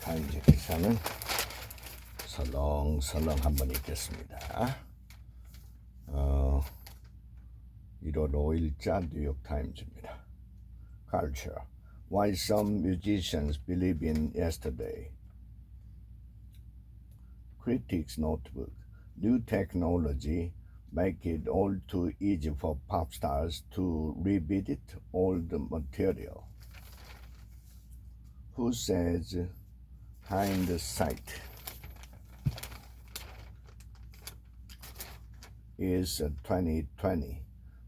뉴욕타임즈 기사는 설렁설렁 한번 읽겠습니다. 1월 5일자 뉴욕타임즈입니다. Culture. Why some musicians believe in yesterday. Critics Notebook. New technology make it all too easy for pop stars to revisit old material. Who says hindsight is 2020?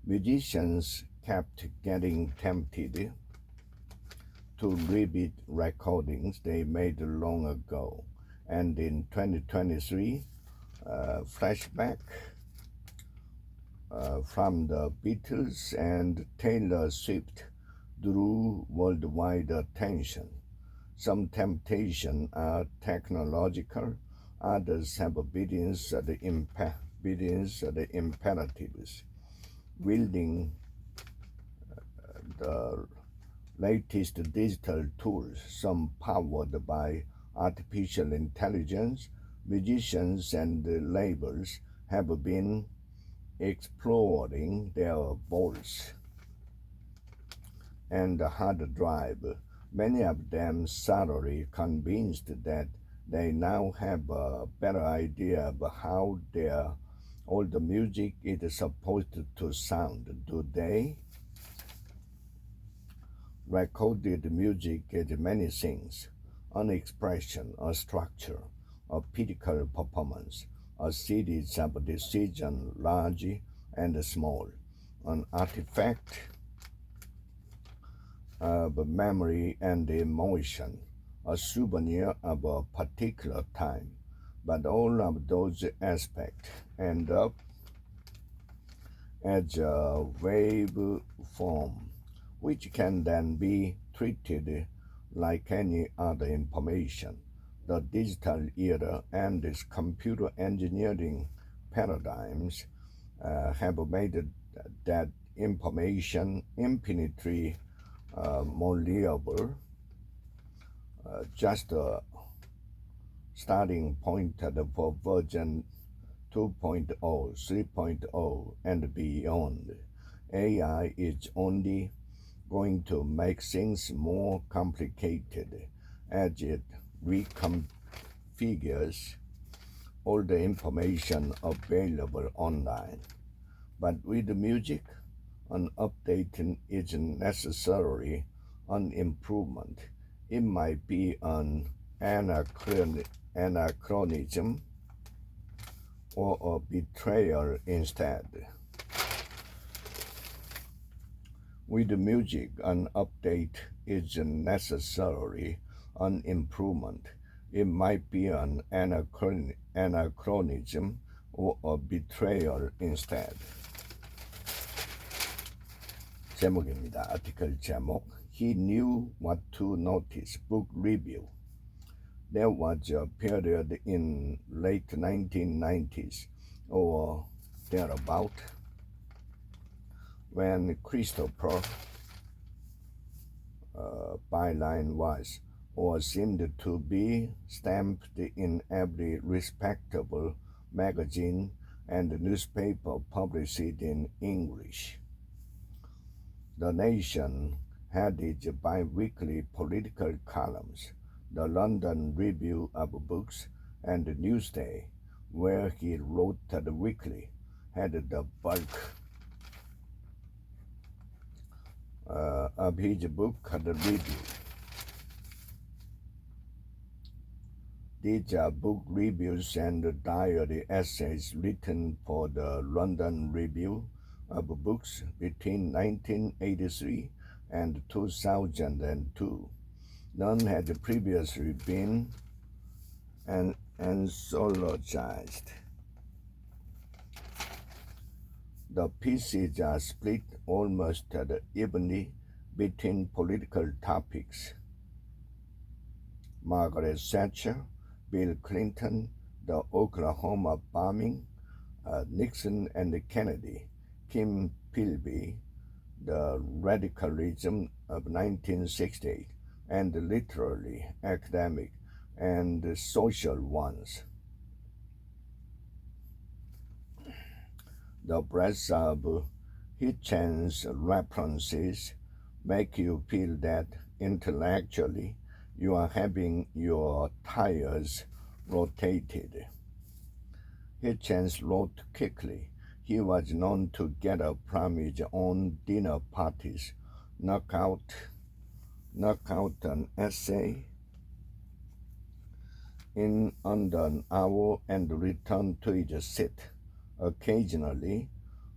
Musicians kept getting tempted to rebeat recordings they made long ago, and in 2023, flashback from the Beatles and Taylor Swift drew worldwide attention. Some temptations are technological, others have obedience to the imperatives. Wielding the latest digital tools, some powered by artificial intelligence, musicians and labels have been exploring their vaults and hard drive. Many of them thoroughly convinced that they now have a better idea of how their old music is supposed to sound. Do they? Recorded music is many things: an expression, a structure, a physical performance, a series of decisions, large and small, an artifact of memory and emotion, a souvenir of a particular time. But all of those aspects end up as a waveform, which can then be treated like any other information. The digital era and its computer engineering paradigms have made that information infinitely malleable. Just a starting point for version 2.0, 3.0, and beyond. AI is only going to make things more complicated as it reconfigures all the information available online. But with music, an update isn't necessarily an improvement. It might be an anachronism or a betrayal instead. With music, an update isn't necessarily an improvement. It might be an anachronism or a betrayal instead. 제목입니다. 아티클 제목. He knew what to notice. Book review. There was a period in late 1990s or thereabout when Christopher byline was or seemed to be stamped in every respectable magazine and newspaper published in English. The Nation had its bi-weekly political columns, the London Review of Books and Newsday, where he wrote the weekly, had the bulk of his book review. These are book reviews and diary essays written for the London Review of Books between 1983 and 2002. None had previously been anthologized. The pieces are split almost evenly between political topics: Margaret Thatcher, Bill Clinton, the Oklahoma bombing, Nixon and Kennedy, Kim Philby, the radicalism of 1968, and literary, academic, and social ones. The breadth of Hitchen's references make you feel that intellectually you are having your tires rotated. Hitchens wrote quickly. He was known to get up from his own dinner parties, knock out an essay in under an hour and return to his seat. Occasionally,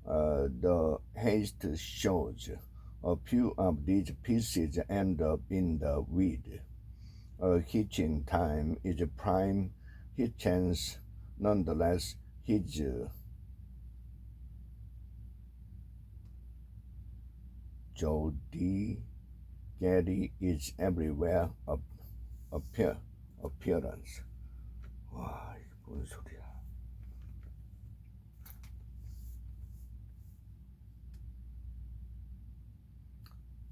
the haste shows. A few of these pieces end up in the weed. Hitching time is prime Hitchens. Nonetheless, his Jody Getty is everywhere appearance. 와, 이게 뭔 소리야.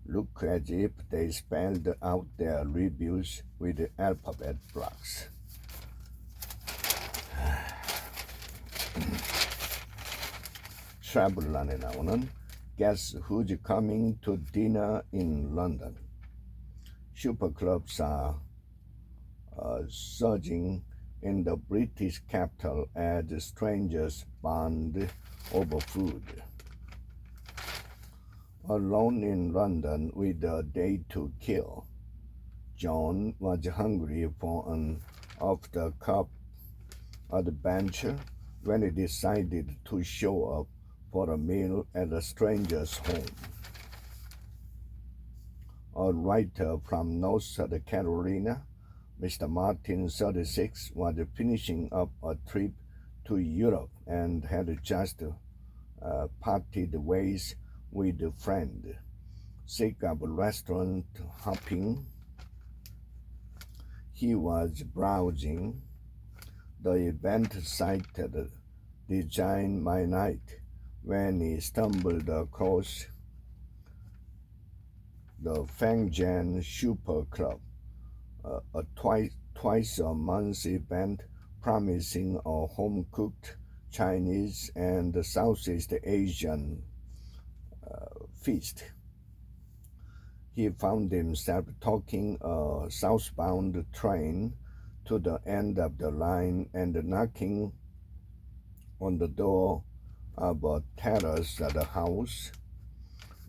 Look as if they spelled out their reviews with alphabet blocks. 트래블란에 나오는 Guess Who's Coming to Dinner in London. Superclubs are surging in the British capital as strangers bond over food. Alone in London with a day to kill, John was hungry for an off-the-cuff adventure when he decided to show up for a meal at a stranger's home. A writer from North Carolina, Mr. Martin, 36, was finishing up a trip to Europe and had just parted ways with a friend. Sick of restaurant hopping, he was browsing the event site Design My Night when he stumbled across the Fangjian Super Club, a twice a month event promising a home-cooked Chinese and Southeast Asian feast. He found himself taking a southbound train to the end of the line and knocking on the door of a terrace at a house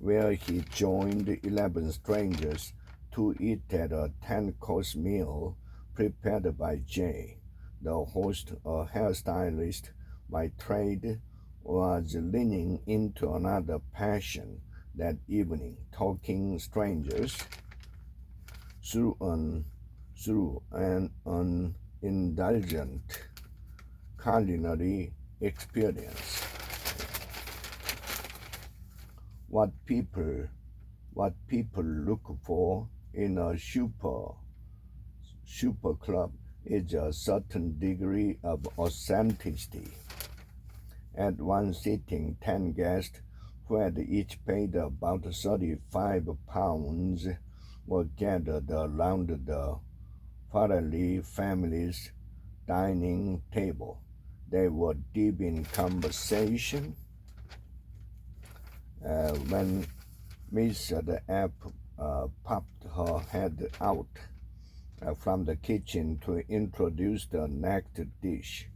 where he joined 11 strangers to eat at a 10-course meal prepared by Jay. The host, a hairstylist by trade, was leaning into another passion that evening, talking strangers through an indulgent culinary experience. What people look for in a super club is a certain degree of authenticity. At one sitting, 10 guests who had each paid about 35 pounds were gathered around the Farley family's dining table. They were deep in conversation when Miss F popped her head out from the kitchen to introduce the next dish.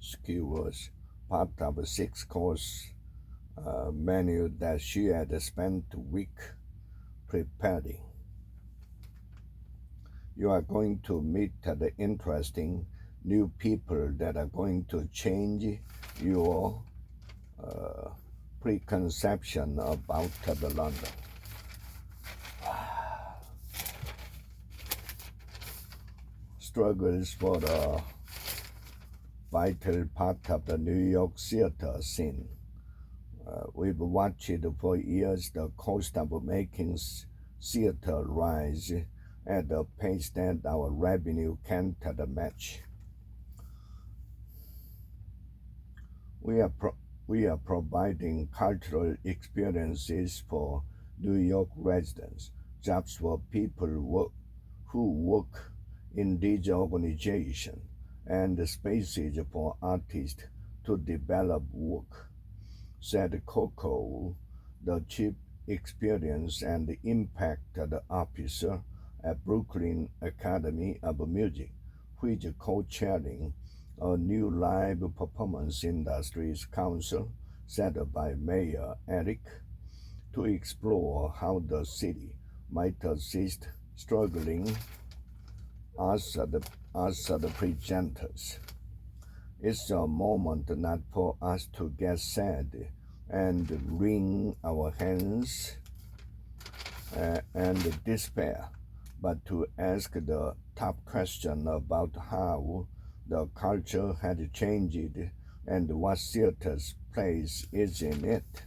Skewers, part of a 6-course menu that she had spent a week preparing. You are going to meet the interesting new people that are going to change your preconception about the London. Struggles for the vital part of the New York theater scene. We've watched for years the cost of making theater rise at a pace that our revenue can't match. We are providing cultural experiences for New York residents, jobs for people who work in these organizations, and spaces for artists to develop work, said Coco, the chief experience and impact officer at Brooklyn Academy of Music, which is co-chairing a new live performance industries council set up by Mayor Eric to explore how the city might assist struggling as the presenters. It's a moment not for us to get sad and wring our hands and despair, but to ask the tough question about how the culture had changed and what theater's place is in it.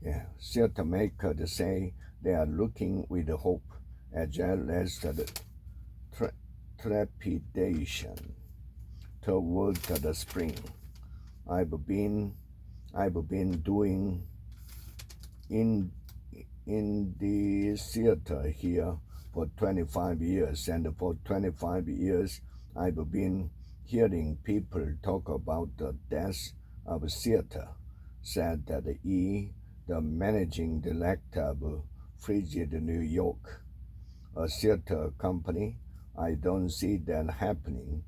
Yeah, theater makers say they are looking with hope as well as the trepidation toward the spring. I've been doing in the theater here for 25 years, and for 25 years I've been hearing people talk about the death of theater, said the managing director of Frigid New York, a theater company. I don't see that happening.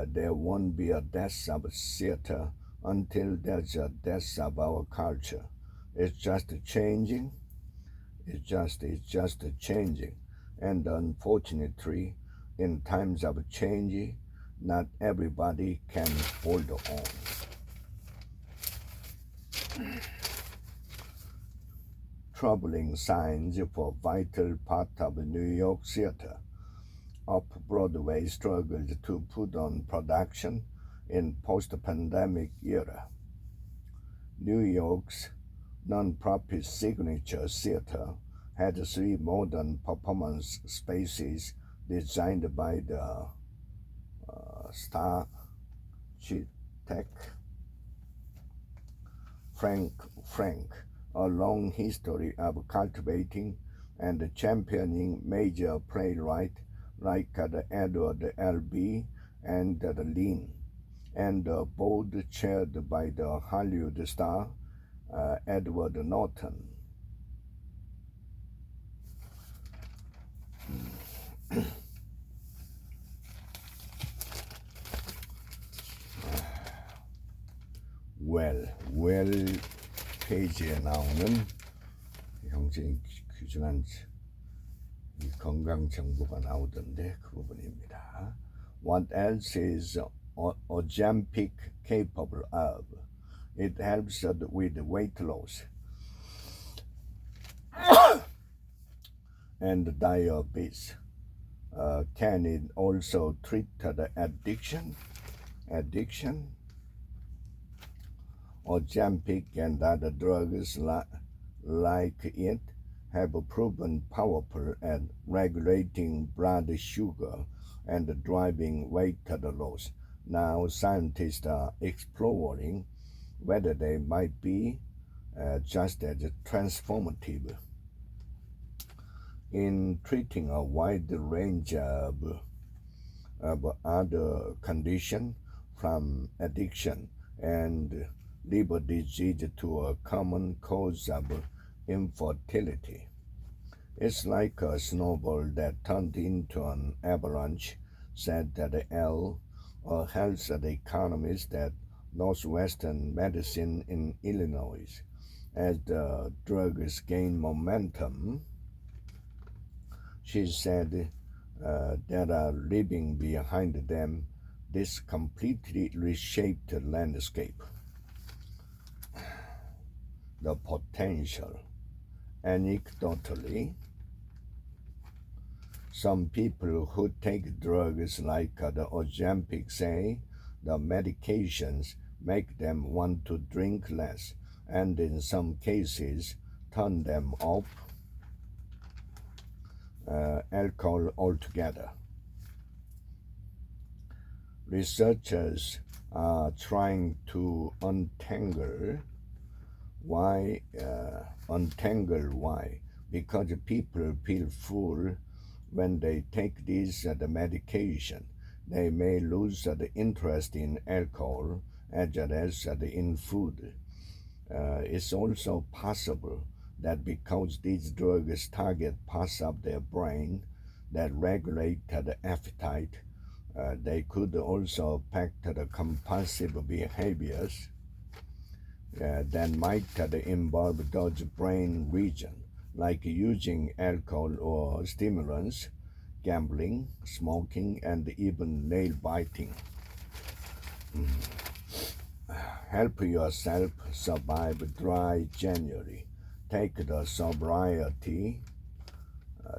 There won't be a death of theater until there's a death of our culture. It's just changing. It's just changing. And unfortunately, in times of change, not everybody can hold on. Troubling signs for vital part of New York theater. Off-Broadway struggled to put on production in post-pandemic era. New York's non-profit Signature Theater had 3 modern performance spaces designed by the star architect Frank, a long history of cultivating and championing major playwrights like the Edward L.B. and the Lynn, and a board chaired by the Hollywood star Edward Norton. well 페이지에 나오는 형식이 규정한 이 건강 정보가 나오던데 그 부분입니다. What else is Ozempic capable of? It helps with weight loss and diabetes. Can it also treat the addiction? Ozempic and other drugs like it have proven powerful at regulating blood sugar and driving weight loss. Now scientists are exploring whether they might be just as transformative in treating a wide range of other conditions, from addiction and liver disease to a common cause of infertility. It's like a snowball that turned into an avalanche, said L., a health economist at Northwestern Medicine in Illinois. As the drugs gain momentum, she said that are leaving behind them this completely reshaped landscape. The potential. Anecdotally, some people who take drugs like the Ozempic say the medications make them want to drink less, and in some cases turn them off alcohol altogether. Researchers are trying to untangle why because people feel full when they take this the medication. They may lose the interest in alcohol as well as in food. It's also possible that because these drugs target parts of their brain that regulate the appetite, they could also affect the compulsive behaviors that might involve those brain regions, like using alcohol or stimulants, gambling, smoking, and even nail biting. Help yourself survive dry January. Take the sobriety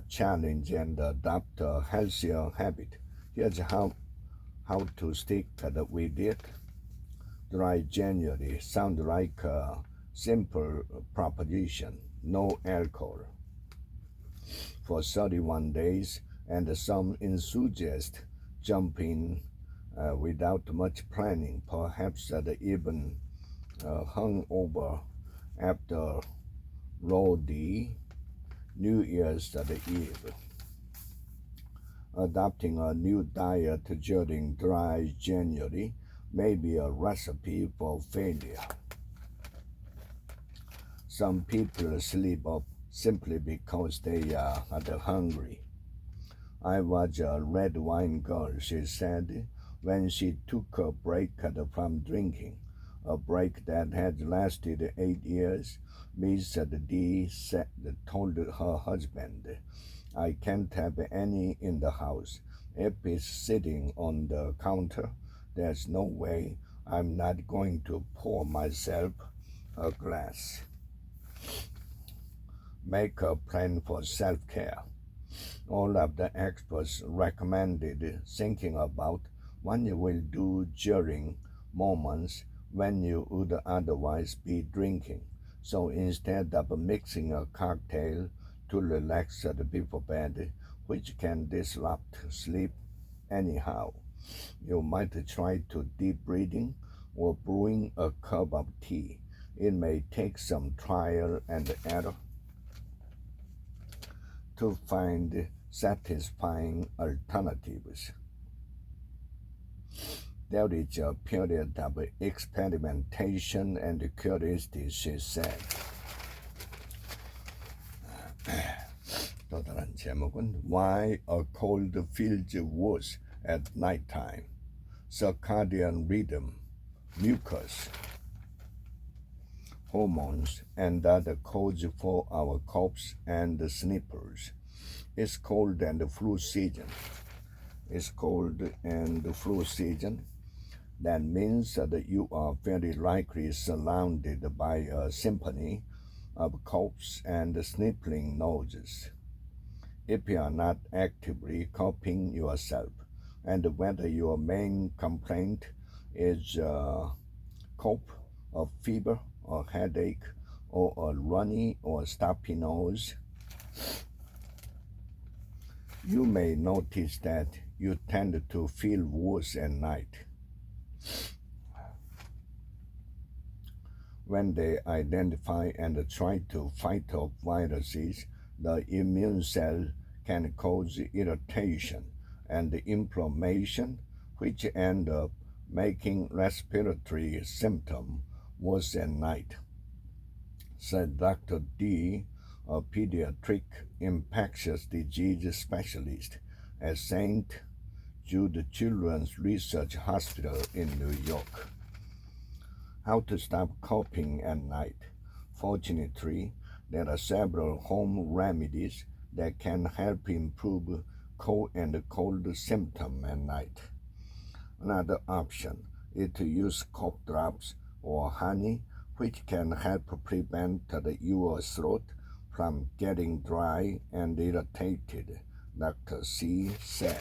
challenge and adopt a healthier habit. Here's how to stick with it. Dry January sounds like a simple proposition. No alcohol for 31 days, and some enthusiasts jump in without much planning, perhaps even hungover after Lodi New Year's Eve. Adopting a new diet during dry January may be a recipe for failure. Some people sleep up simply because they are hungry. I was a red wine girl, she said, when she took a break from drinking, a break that had lasted 8 years. Miss D told her husband, I can't have any in the house. If it's sitting on the counter, there's no way I'm not going to pour myself a glass. Make a plan for self-care. All of the experts recommended thinking about what you will do during moments when you would otherwise be drinking. So instead of mixing a cocktail to relax before bed, which can disrupt sleep anyhow, you might try to deep breathing or brewing a cup of tea. It may take some trial and error to find satisfying alternatives. There is a period of experimentation and curiosity, she said. 또 다른 제목은 Why a Cold Feels Worse at Nighttime, Circadian Rhythm, Mucus, Hormones, and other cause for our coughs and sniffles. It's cold and flu season. It's cold and flu season. That means that you are very likely surrounded by a symphony of coughs and sniffling noises. If you are not actively coughing yourself, and whether your main complaint is cough, a fever, a headache, or a runny or stuffy nose, you may notice that you tend to feel worse at night. When they identify and try to fight off viruses, the immune cell can cause irritation and inflammation, which end up making respiratory symptoms worse at night, said Dr. D, a pediatric infectious disease specialist at St. Jude Children's Research Hospital in New York. How to stop coughing at night. Fortunately, there are several home remedies that can help improve cold and cold symptoms at night. Another option is to use cough drops or honey, which can help prevent your throat from getting dry and irritated, Dr. C said.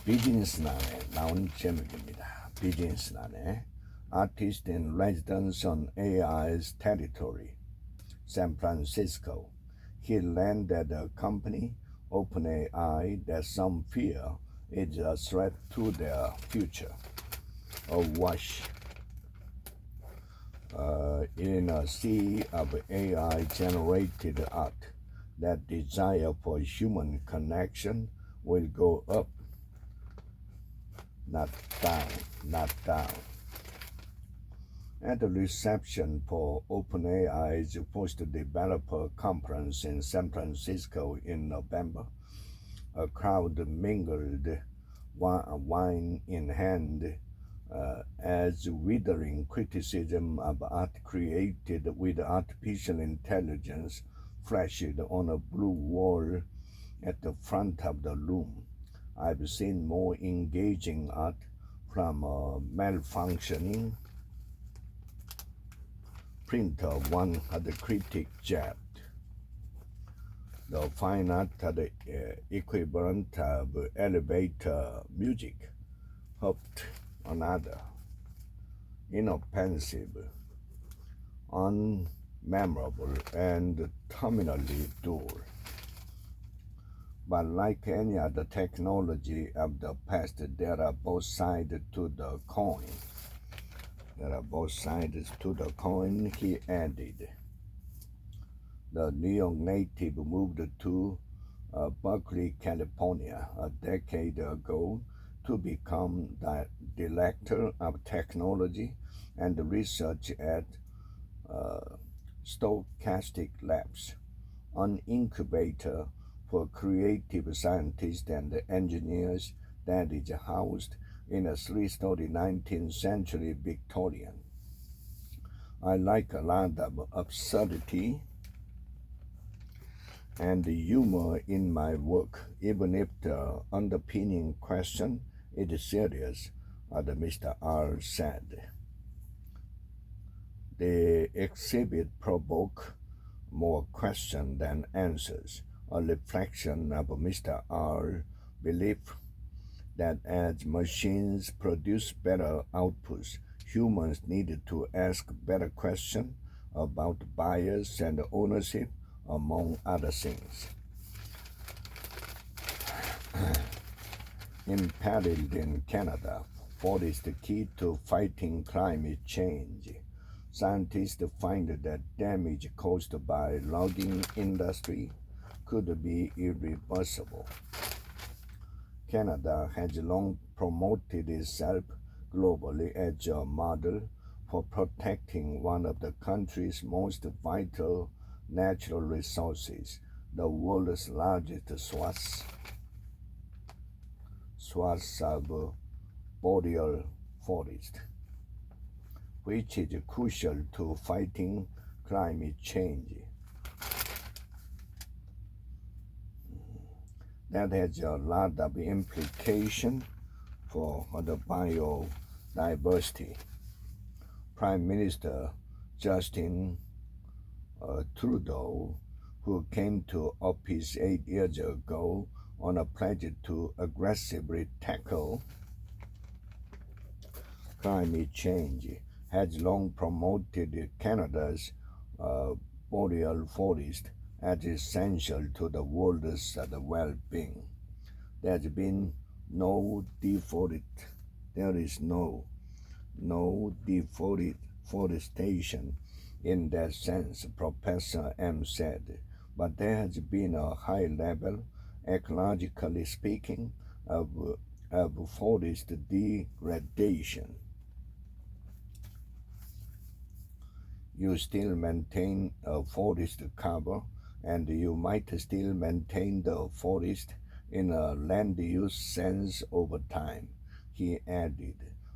비즈니스난에 나온 제목입니다. 비즈니스난에 Artist in Residence on AI's Territory, San Francisco. He landed a company, OpenAI, that some fear is a threat to their future. A wash. In a sea of AI-generated art, that desire for human connection will go up, not down, not down. At the reception for OpenAI's post-developer conference in San Francisco in November, a crowd mingled, wine in hand, as withering criticism of art created with artificial intelligence flashed on a blue wall at the front of the room. I've seen more engaging art from a malfunctioning printer, one of the critics jabbed. The fine art of the equivalent of elevator music, hoped another. Inoffensive, unmemorable, and terminally dull. But like any other technology of the past, there are both sides to the coin. There are both sides to the coin, he added. The New York native moved to Berkeley, California a decade ago to become the director of technology and research at Stochastic Labs, an incubator for creative scientists and engineers that is housed in a three-story 19th century Victorian. I like a lot of absurdity and humor in my work, even if the underpinning question is serious, as Mr. R said. The exhibit provoke more questions than answers, a reflection of Mr. R's belief that as machines produce better outputs, humans needed to ask better questions about bias and ownership, among other things. Impaled in Canada, what is the key to fighting climate change? Scientists find that damage caused by logging industry could be irreversible. Canada has long promoted itself globally as a model for protecting one of the country's most vital natural resources, the world's largest swaths of boreal forest, which is crucial to fighting climate change. That has a lot of implication for the biodiversity. Prime Minister Justin Trudeau, who came to office 8 years ago on a pledge to aggressively tackle climate change, has long promoted Canada's boreal forest as essential to the world's well-being. There is no deforestation in that sense, Professor M said, but there has been a high level, ecologically speaking, of forest degradation. You still maintain a forest cover, and you might still maintain the forest in a land use sense over time, he added,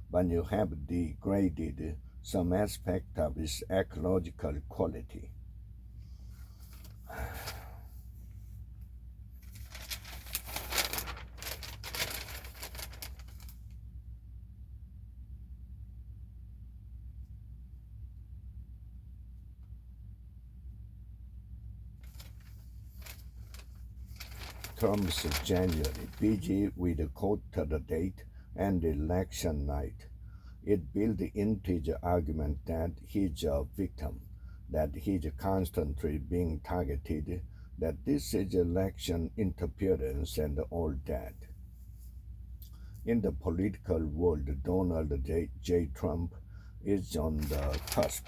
but you have degraded some aspect of its ecological quality. Trump's January, busy with the quarter date and election night. It built into the argument that he's a victim, that he's constantly being targeted, that this is election interference and all that. In the political world, Donald J. Trump is on the cusp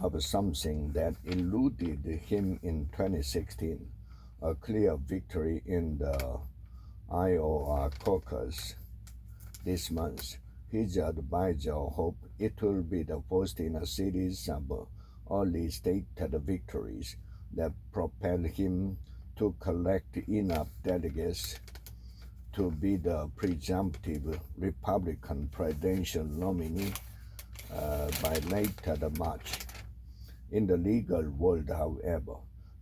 of something that eluded him in 2016, a clear victory in the Iowa caucus this month. His advisor hoped it will be the first in a series of early stated victories that propel him to collect enough delegates to be the presumptive Republican presidential nominee by late March. In the legal world, however,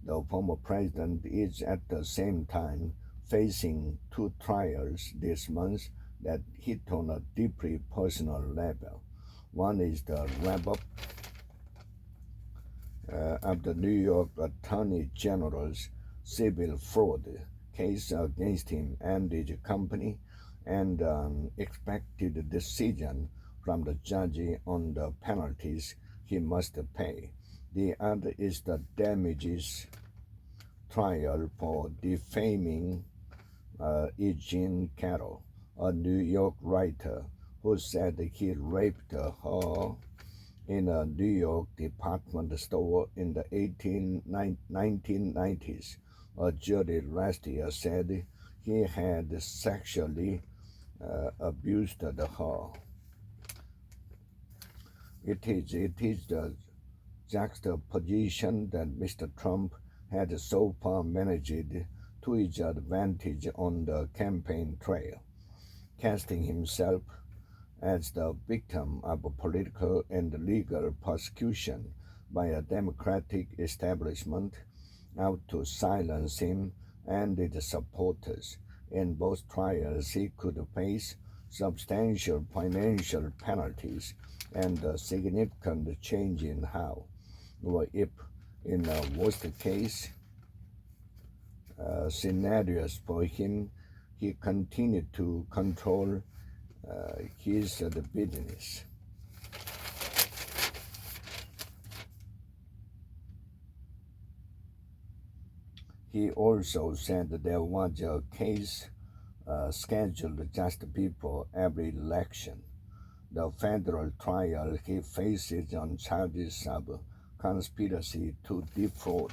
the former president is at the same time facing two trials this month that hit on a deeply personal level. One is the wrap-up of the New York Attorney General's civil fraud case against him and his company, and an expected decision from the judge on the penalties he must pay. The other is the damages trial for defaming Eugene Carroll, a New York writer who said he raped her in a New York department store in the 1990s. A jury last year said he had sexually abused her. It is the juxtaposition that Mr. Trump had so far managed to his advantage on the campaign trail, casting himself as the victim of a political and legal persecution by a Democratic establishment out to silence him and his supporters. In both trials, he could face substantial financial penalties and a significant change in how, or if in a worst case scenarios for him, he continued to control his business. He also said there was a case scheduled just before every election. The federal trial he faces on charges of conspiracy to defraud.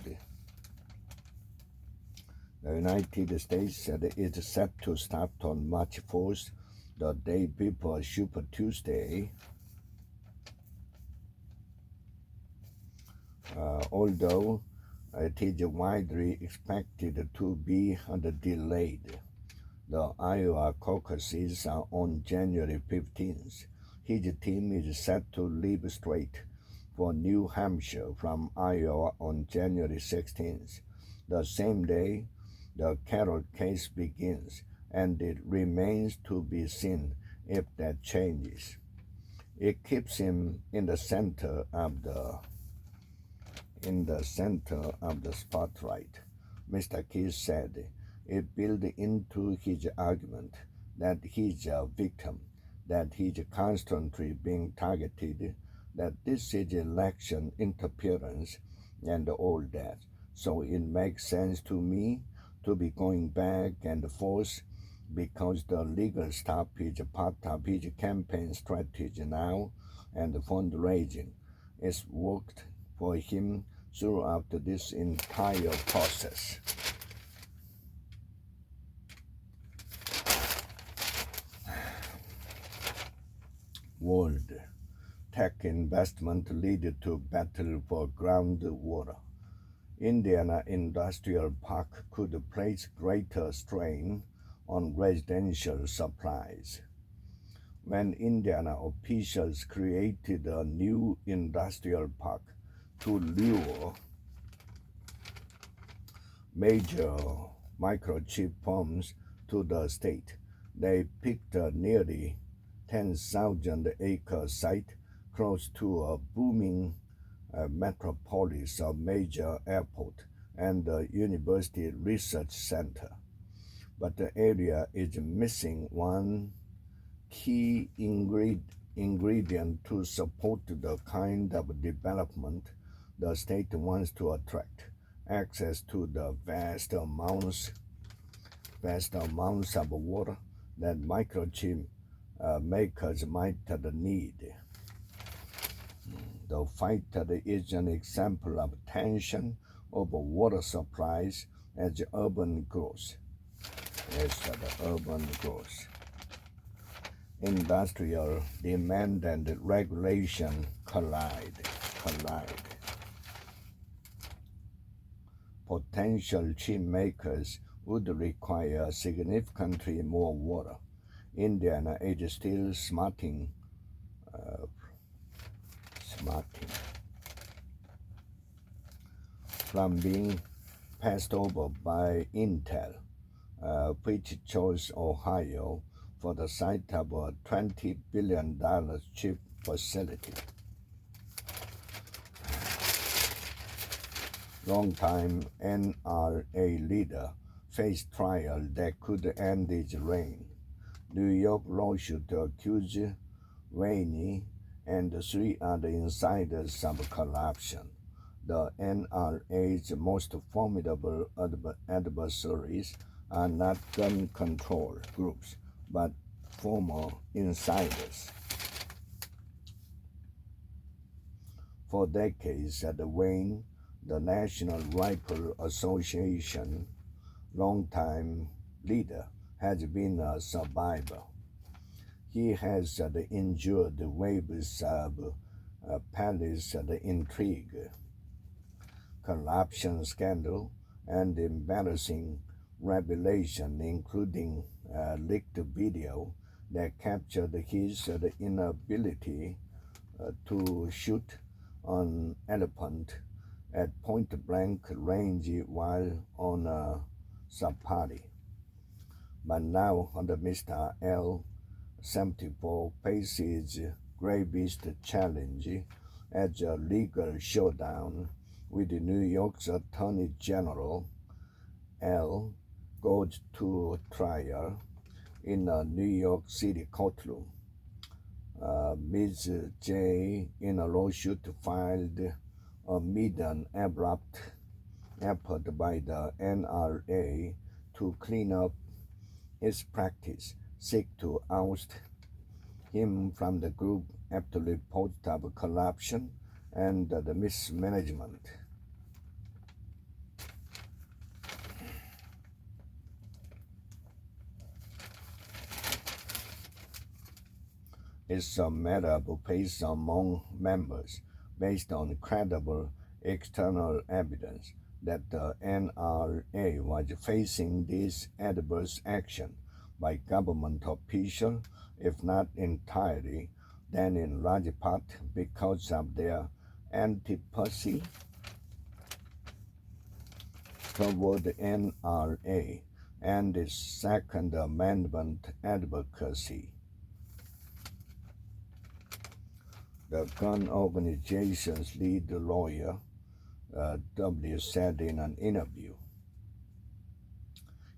The United States is set to start on March 4th, the day before Super Tuesday. Although it is widely expected to be delayed. The Iowa caucuses are on January 15th. His team is set to leave straight for New Hampshire from Iowa on January 16th. The same day, the Carroll case begins, and it remains to be seen if that changes. It keeps him in the center of the spotlight. Mr. Keith said it built into his argument that he's a victim, that he's constantly being targeted, that this is election interference and all that. So it makes sense to me to be going back and forth because the legal stuff is part of his campaign strategy now, and fundraising. It's worked for him throughout this entire process. World tech investment lead to battle for groundwater. Indiana Industrial Park could place greater strain on residential supplies. When Indiana officials created a new industrial park to lure major microchip firms to the state, they picked a nearly 10,000-acre site close to a booming metropolis, a major airport, and a university research center. But the area is missing one key ingredient to support the kind of development the state wants to attract: access to the vast amounts of water that microchip makers might need. The fight is an example of tension over water supplies as urban growth. Industrial demand and regulation collide. Potential chip makers would require significantly more water. Indiana is still smarting from being passed over by Intel, which chose Ohio for the site of a $20 billion chip facility. Longtime NRA leader faced trial that could end his reign. New York lawsuit accused Wayne and 3 other insiders of corruption. The NRA's most formidable adversaries are not gun control groups, but former insiders. For decades at Wayne, the National Rifle Association longtime leader, has been a survivor. He has endured waves of palace intrigue, corruption scandal, and embarrassing revelation, including a leaked video that captured his inability to shoot an elephant at point-blank range while on a safari. But now Mr. L-74 faces gravest challenge as a legal showdown with New York's Attorney General. L goes to trial in a New York City courtroom. Ms. J, in a lawsuit filed amid an abrupt effort by the NRA to clean up its practice, seek to oust him from the group after reports of corruption and the mismanagement. It's a matter of pace among members based on credible external evidence that the NRA was facing this adverse action by government officials, if not entirely, then in large part because of their antipathy toward the NRA and its Second Amendment advocacy. The gun organization's lead lawyer, W, said in an interview.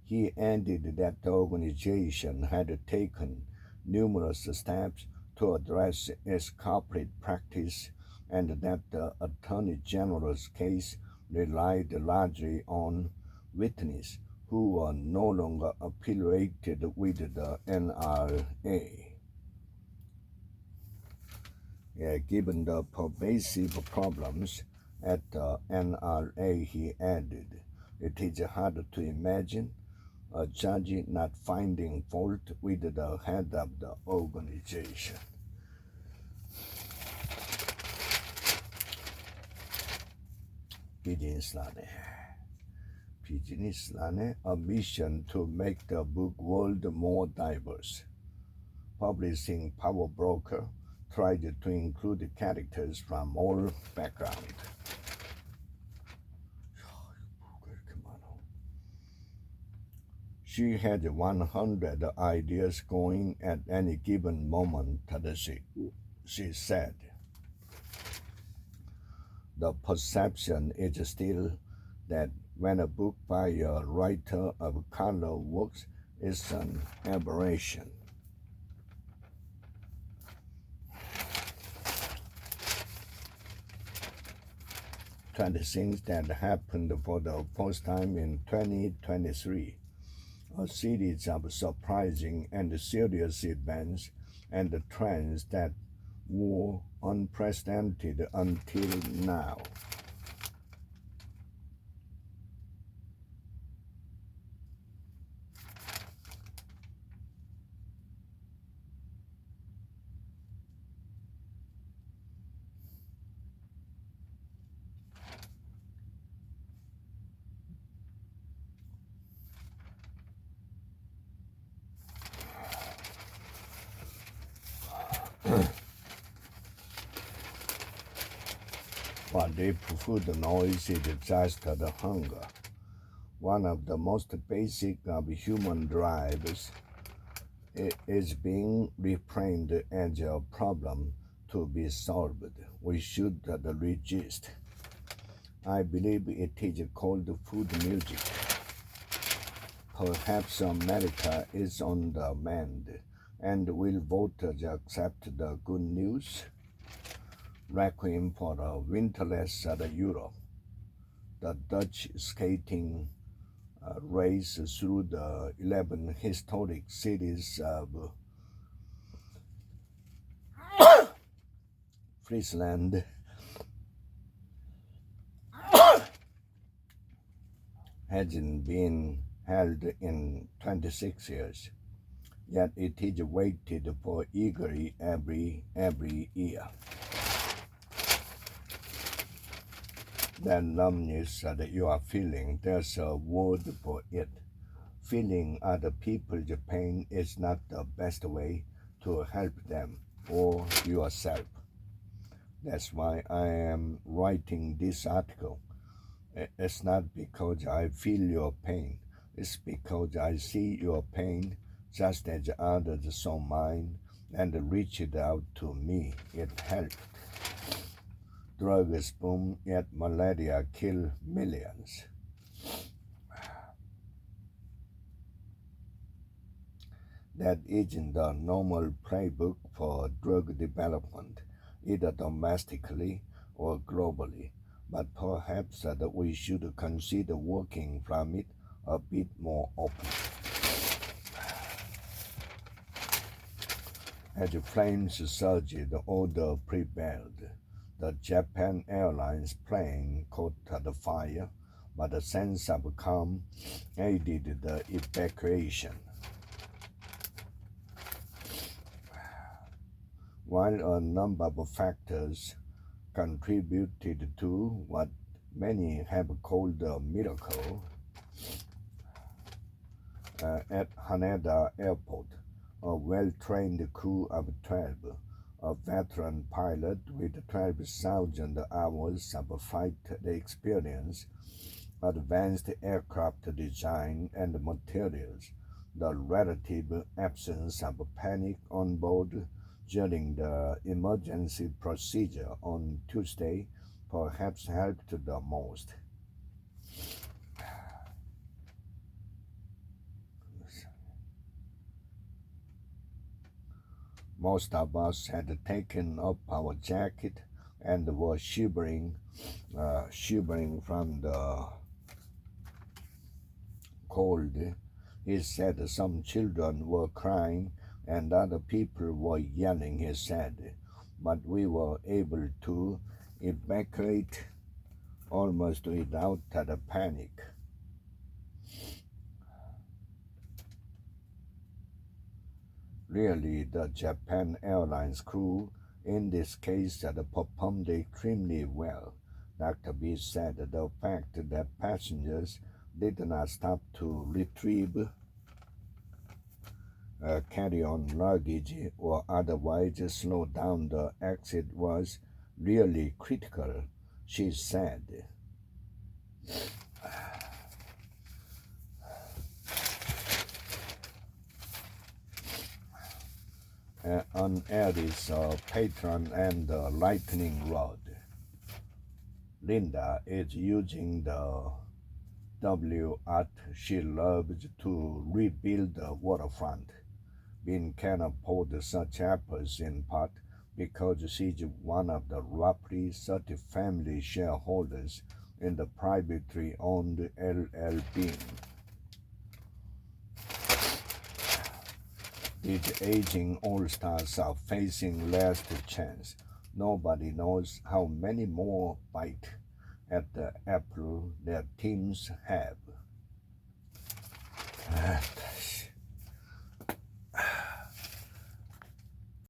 He added that the organization had taken numerous steps to address its corporate practice and that the Attorney General's case relied largely on witnesses who were no longer affiliated with the NRA. Given the pervasive problems at the NRA, he added, it is hard to imagine a judge not finding fault with the head of the organization. 비즈니스란의 a mission to make the book world more diverse. Publishing power broker tried to include characters from all backgrounds. She had 100 ideas going at any given moment, she said. The perception is still that when a book by a writer of color works, it's an aberration. Things that happened for the first time in 2023. A series of surprising and serious events and the trends that were unprecedented until now. But if food noise is just the hunger, one of the most basic of human drives is being reframed as a problem to be solved. We should resist. I believe it is called food music. Perhaps America is on the mend, and will voters accept the good news? Requiem for a winterless Europe. The Dutch skating race through the 11 historic cities of Friesland hasn't been held in 26 years, yet it is waited for eagerly every year. That numbness that you are feeling, there's a word for it. Feeling other people's pain is not the best way to help them or yourself. That's why I am writing this article. It's not because I feel your pain. It's because I see your pain just as others saw mine and reached out to me. It helped. Drugs boom, yet malaria kill millions. That isn't the normal playbook for drug development, either domestically or globally, but perhaps that we should consider working from it a bit more openly. As flames surged, order prevailed. The Japan Airlines plane caught the fire, but a sense of calm aided the evacuation. While a number of factors contributed to what many have called a miracle, at Haneda Airport, a well-trained crew of 12, a veteran pilot with 12,000 hours of flight experience, advanced aircraft design and materials, the relative absence of panic on board during the emergency procedure on Tuesday perhaps helped the most. Most of us had taken up our jacket and were shivering from the cold. He said some children were crying and other people were yelling, he said, but we were able to evacuate almost without the panic. Really, the Japan Airlines crew in this case had performed extremely well. Dr. B said the fact that passengers did not stop to retrieve carry-on luggage or otherwise slow down the exit was really critical, she said. On Aries' patron and the lightning rod. Linda is using the W-art she loves to rebuild the waterfront. Bean can afford such efforts in part because she's one of the roughly 30 family shareholders in the privately owned LL Bean. These aging all-stars are facing last chance. Nobody knows how many more bite at the apple their teams have.